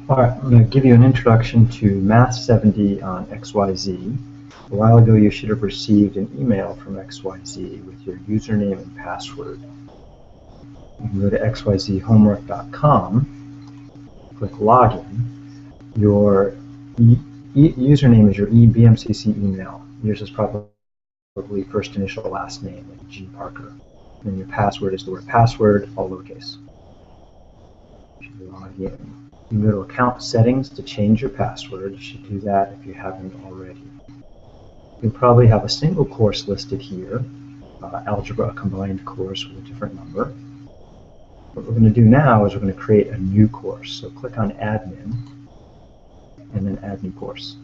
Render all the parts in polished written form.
Alright, I'm going to give you an introduction to Math070 on XYZ. A while ago you should have received an email from XYZ with your username and password. You can go to xyzhomework.com, click Login. Your username is your BMCC email. Yours is probably first initial last name, like G. Parker. And your password is the word password, all lowercase. You should log in. You can go to Account Settings to change your password. You should do that if you haven't already. You'll probably have a single course listed here, Algebra Combined course with a different number. What we're going to do now is we're going to create a new course. So click on Admin, and then Add New Course.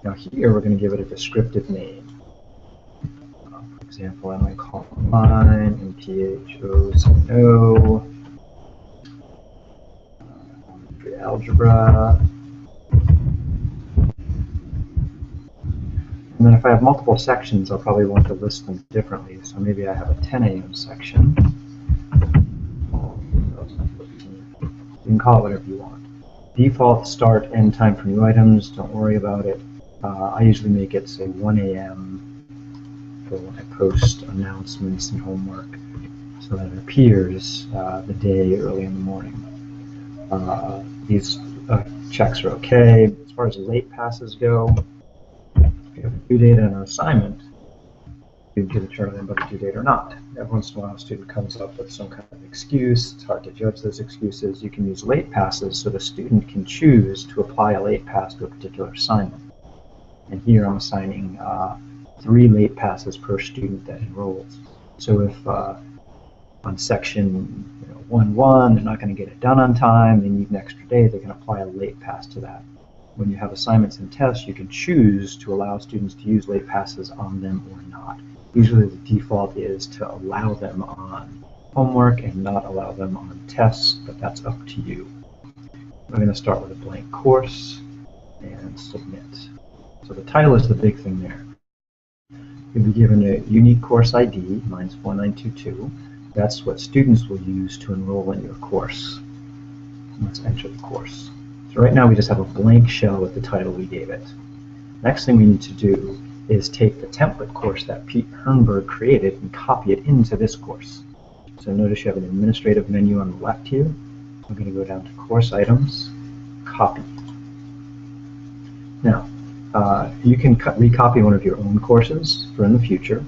Now here we're going to give it a descriptive name. For example, I'm going to call mine MTHOZO. Algebra. And then if I have multiple sections, I'll probably want to list them differently. So maybe I have a 10 a.m. section. You can call it whatever you want. Default start end time for new items, don't worry about it. I usually make it say 1 a.m. for when I post announcements and homework so that it appears the day early in the morning. These checks are okay. As far as late passes go, if you have a due date and an assignment, you can determine whether due date or not. Every once in a while a student comes up with some kind of excuse. It's hard to judge those excuses. You can use late passes so the student can choose to apply a late pass to a particular assignment. And here I'm assigning 3 late passes per student that enrolls. So if on section 1-1, they're not going to get it done on time, they need an extra day, they can apply a late pass to that. When you have assignments and tests, you can choose to allow students to use late passes on them or not. Usually the default is to allow them on homework and not allow them on tests, but that's up to you. I'm going to start with a blank course and submit. So the title is the big thing there. You'll be given a unique course ID, mine's 4922. That's what students will use to enroll in your course. Let's enter the course. So right now we just have a blank shell with the title we gave it. Next thing we need to do is take the template course that Pete Hernberg created and copy it into this course. So notice you have an administrative menu on the left here. I'm going to go down to Course Items, Copy. Now, you can recopy one of your own courses for in the future,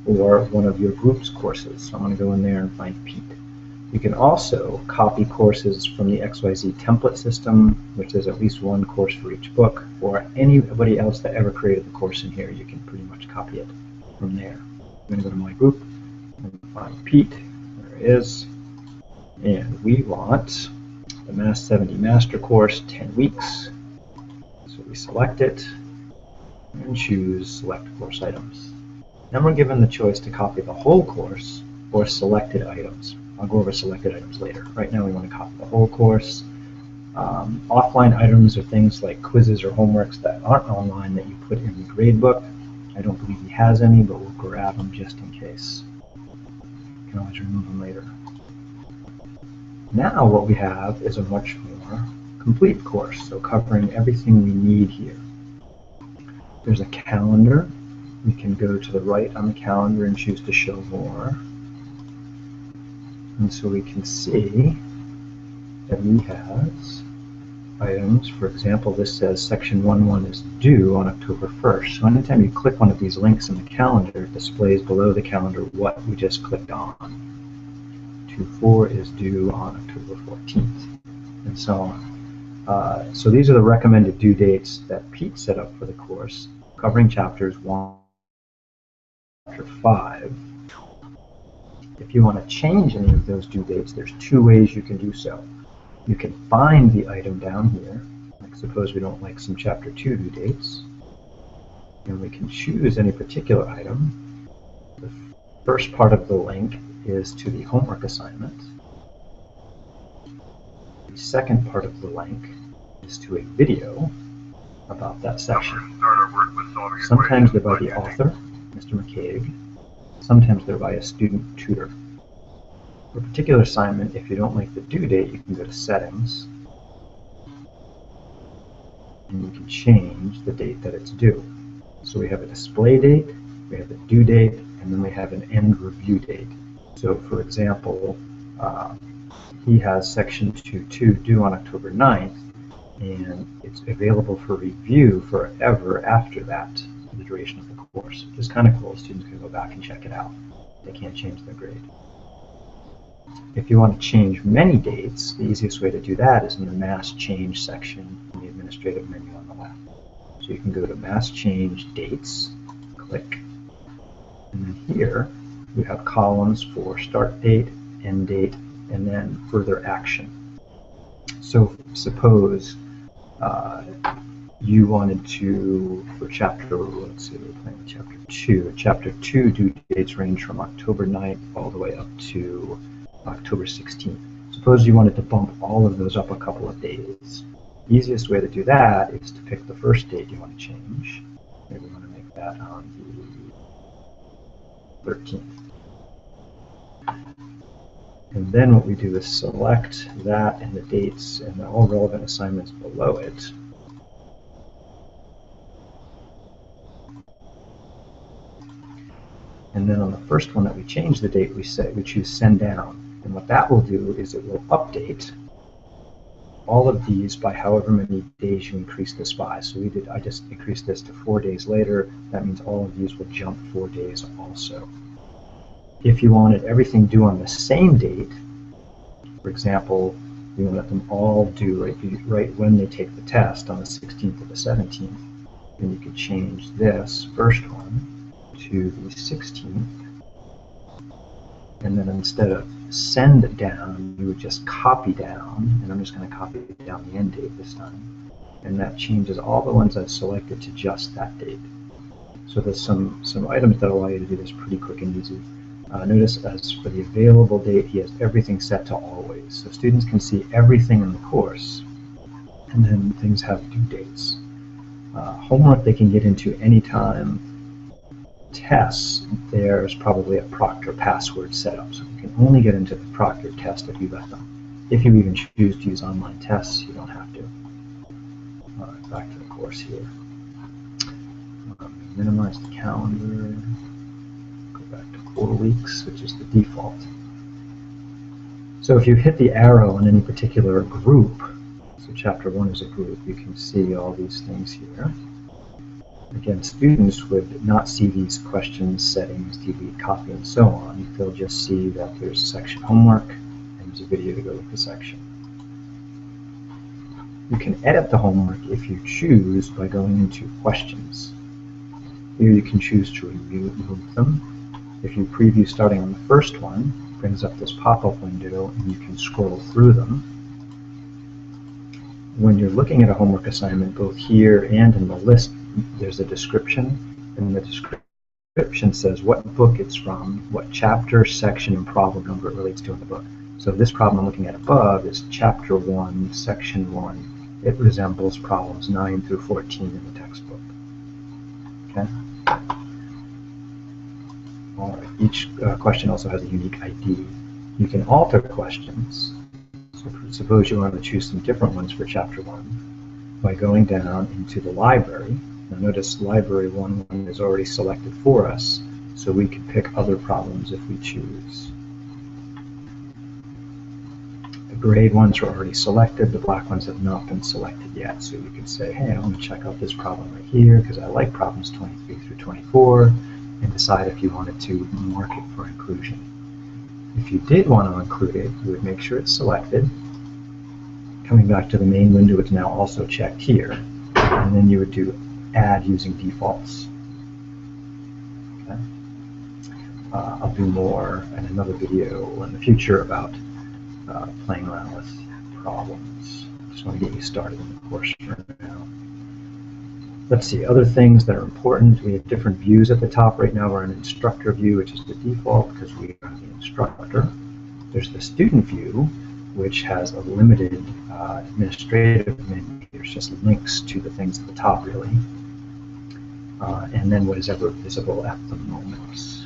or one of your group's courses. So I'm going to go in there and find Pete. You can also copy courses from the XYZ template system, which is at least one course for each book, or anybody else that ever created the course in here. You can pretty much copy it from there. I'm going to go to my group and find Pete. There it is. And we want the Math070 Master Course, 10 weeks. So we select it and choose Select Course Items. Then we're given the choice to copy the whole course or selected items. I'll go over selected items later. Right now we want to copy the whole course. Offline items are things like quizzes or homeworks that aren't online that you put in the gradebook. I don't believe he has any, but we'll grab them just in case. You can always remove them later. Now what we have is a much more complete course, so covering everything we need here. There's a calendar. We can go to the right on the calendar and choose to show more. And so we can see that he has items. For example, this says section 1-1 is due on October 1st. So anytime you click one of these links in the calendar, it displays below the calendar what we just clicked on. 2-4 is due on October 14th, and so on. So these are the recommended due dates that Pete set up for the course, covering chapters 1 through 5. If you want to change any of those due dates, there's 2 ways you can do so. You can find the item down here, like suppose we don't like some chapter 2 due dates, and we can choose any particular item. The first part of the link is to the homework assignment. The second part of the link is to a video about that section. Sometimes they're by the author, Mr. McCaig. Sometimes they're by a student tutor. For a particular assignment, if you don't like the due date, you can go to Settings, and you can change the date that it's due. So we have a display date, we have a due date, and then we have an end review date. So for example, he has section 2.2 due on October 9th, and it's available for review forever after that, for the duration of the course, which is kind of cool. Students can go back and check it out. They can't change their grade. If you want to change many dates, the easiest way to do that is in the Mass Change section in the administrative menu on the left. So you can go to Mass Change Dates, click, and then here we have columns for start date, end date, and then further action. So suppose you wanted to, for chapter, let's see, we're playing chapter 2. Chapter 2 due dates range from October 9th all the way up to October 16th. Suppose you wanted to bump all of those up a couple of days. The easiest way to do that is to pick the first date you want to change. Maybe we want to make that on the 13th. And then what we do is select that and the dates and all relevant assignments below it. And then on the first one that we change the date, we choose Send Down. And what that will do is it will update all of these by however many days you increase this by. So I just increased this to 4 days later. That means all of these will jump 4 days also. If you wanted everything due on the same date, for example, you want them all due right when they take the test on the 16th or the 17th, then you could change this first one to the 16th, and then instead of send down, you would just copy down, and I'm just going to copy down the end date this time, and that changes all the ones I've selected to just that date. So there's some items that allow you to do this pretty quick and easy. Notice as for the available date, he has everything set to always, so students can see everything in the course, and then things have due dates. Homework they can get into anytime. Tests, there's probably a proctor password set up, so you can only get into the proctor test if you let them. If you even choose to use online tests, you don't have to. All right, back to the course here. Minimize the calendar. Go back to quarter weeks, which is the default. So if you hit the arrow in any particular group, so chapter 1 is a group, you can see all these things here. Again, students would not see these questions, settings, delete, copy, and so on. They'll just see that there's section homework and there's a video to go with the section. You can edit the homework if you choose by going into questions. Here you can choose to remove them. If you preview starting on the first one, it brings up this pop-up window and you can scroll through them. When you're looking at a homework assignment, both here and in the list, there's a description, and the description says what book it's from, what chapter, section, and problem number it relates to in the book. So this problem I'm looking at above is chapter 1, section 1. It resembles problems 9 through 14 in the textbook. Okay. All right. Each question also has a unique ID. You can alter questions. So suppose you want to choose some different ones for chapter 1 by going down into the library. Now notice library 1 is already selected for us, so we can pick other problems if we choose. The grade ones are already selected, the black ones have not been selected yet, so you can say, hey, I want to check out this problem right here because I like problems 23 through 24, and decide if you wanted to mark it for inclusion. If you did want to include it, you would make sure it's selected. Coming back to the main window, it's now also checked here, and then you would do add using defaults. Okay. I'll do more in another video in the future about playing around with problems. Just want to get you started in the course for now. Let's see, other things that are important. We have different views at the top right now. We're in instructor view, which is the default because we are the instructor. There's the student view, which has a limited administrative menu. There's just links to the things at the top, really. And then what is ever visible at the moment.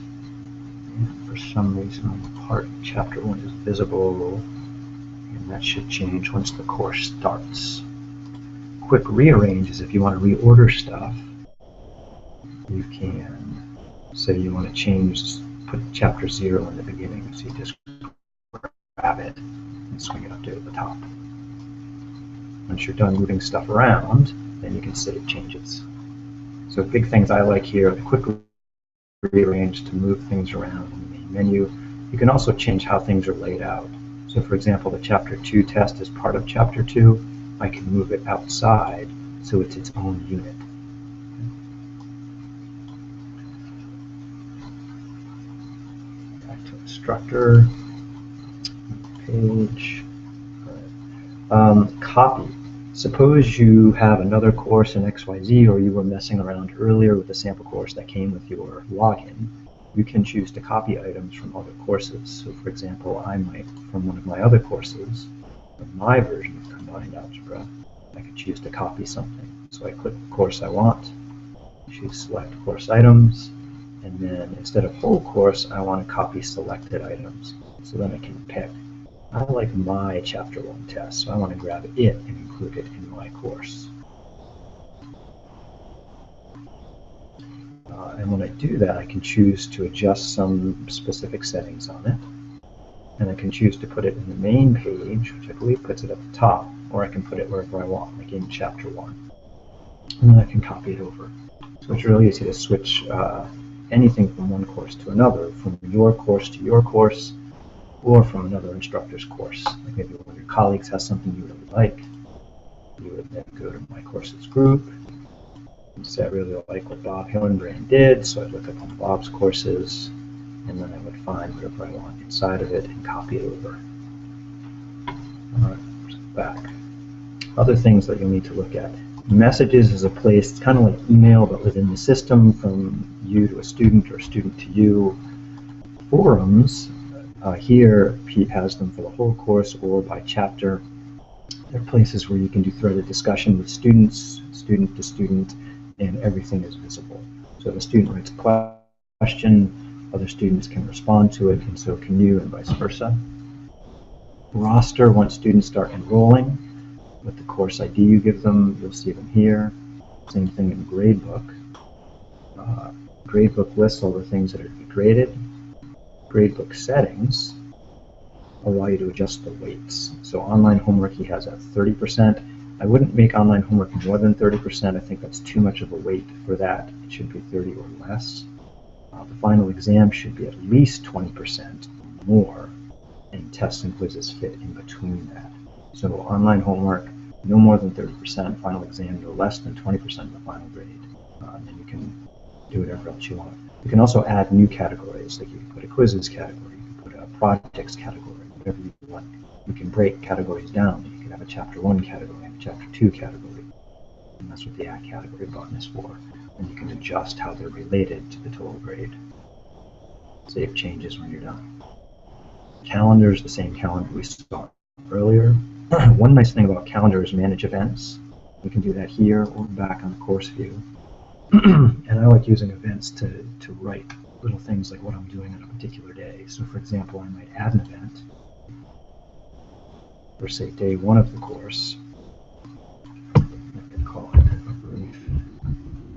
And for some reason, part of chapter 1 is visible, and that should change once the course starts. Quick rearrange is if you want to reorder stuff, you can say you want to change, put chapter 0 in the beginning, so you just grab it and swing it up to the top. Once you're done moving stuff around, then you can save changes. So big things I like here, the quick rearrange to move things around in the main menu. You can also change how things are laid out. So for example, the chapter 2 test is part of chapter 2. I can move it outside so it's its own unit. Back to instructor, page. Copy. Suppose you have another course in XYZ, or you were messing around earlier with the sample course that came with your login. You can choose to copy items from other courses. So for example, I might, from one of my other courses, from my version of combined algebra, I could choose to copy something. So I click the course I want, choose select course items, and then instead of whole course, I want to copy selected items. So then I can pick. I like my chapter 1 test, so I want to grab it and include it in my course. And when I do that, I can choose to adjust some specific settings on it. And I can choose to put it in the main page, which I believe puts it at the top, or I can put it wherever I want, like in chapter 1. And then I can copy it over. So it's really easy to switch anything from one course to another, from your course to your course, or from another instructor's course. Like maybe one of your colleagues has something you really like. You would then go to my courses group and say I really like what Bob Hillenbrand did, so I'd look up on Bob's courses, and then I would find whatever I want inside of it and copy it over. Alright, back. Other things that you'll need to look at. Messages is a place, it's kind of like email, but within the system, from you to a student or a student to you. Forums, here Pete has them for the whole course or by chapter. They're places where you can do threaded discussion with students, student to student, and everything is visible. So if a student writes a question, other students can respond to it, and so can you, and vice versa. Roster, once students start enrolling, with the course ID you give them, you'll see them here. Same thing in gradebook. Gradebook lists all the things that are graded. Gradebook settings allow you to adjust the weights. So online homework he has at 30%. I wouldn't make online homework more than 30%. I think that's too much of a weight for that. It should be 30 or less. The final exam should be at least 20% or more, and tests and quizzes fit in between that. So online homework, no more than 30%, final exam, no less than 20% of the final grade. And you can do whatever else you want. You can also add new categories, like you can put a quizzes category, you can put a projects category, whatever you want. You can break categories down. You can have a chapter 1 category and a chapter 2 category. And that's what the add category button is for. And you can adjust how they're related to the total grade. Save changes when you're done. Calendar is the same calendar we saw earlier. One nice thing about calendar is manage events. You can do that here or back on the course view. And I like using events to write little things like what I'm doing on a particular day. So for example, I might add an event for say day 1 of the course. I can call it a brief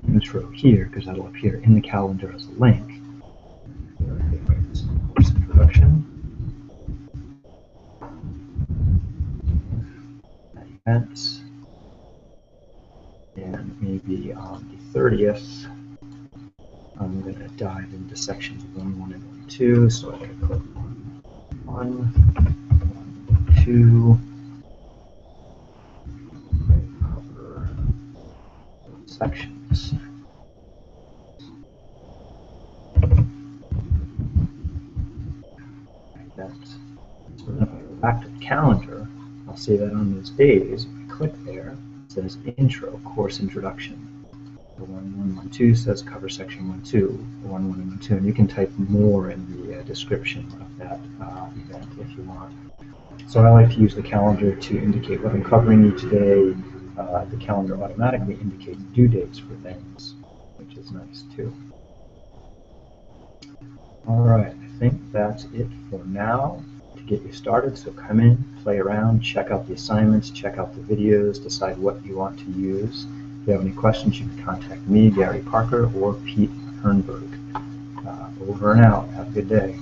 intro here because that'll appear in the calendar as a link. Course introduction. Events. And maybe on the 30th, I'm going to dive into sections 1, and 1, 2. So I can put 1, 2, cover sections. Like that. So then if I go back to the calendar, I'll see that on those days, if I click there, it says intro, course introduction. The 1, 1, 1, 2 says cover section 1, 2, 1, 1, and 1, 2, and you can type more in the description of that event if you want. So I like to use the calendar to indicate what I'm covering each day. The calendar automatically indicates due dates for things, which is nice too. All right, I think that's it for now to get you started. So come in, play around, check out the assignments, check out the videos, decide what you want to use. If you have any questions, you can contact me, Gary Parker, or Pete Hernberg. Over and out. Have a good day.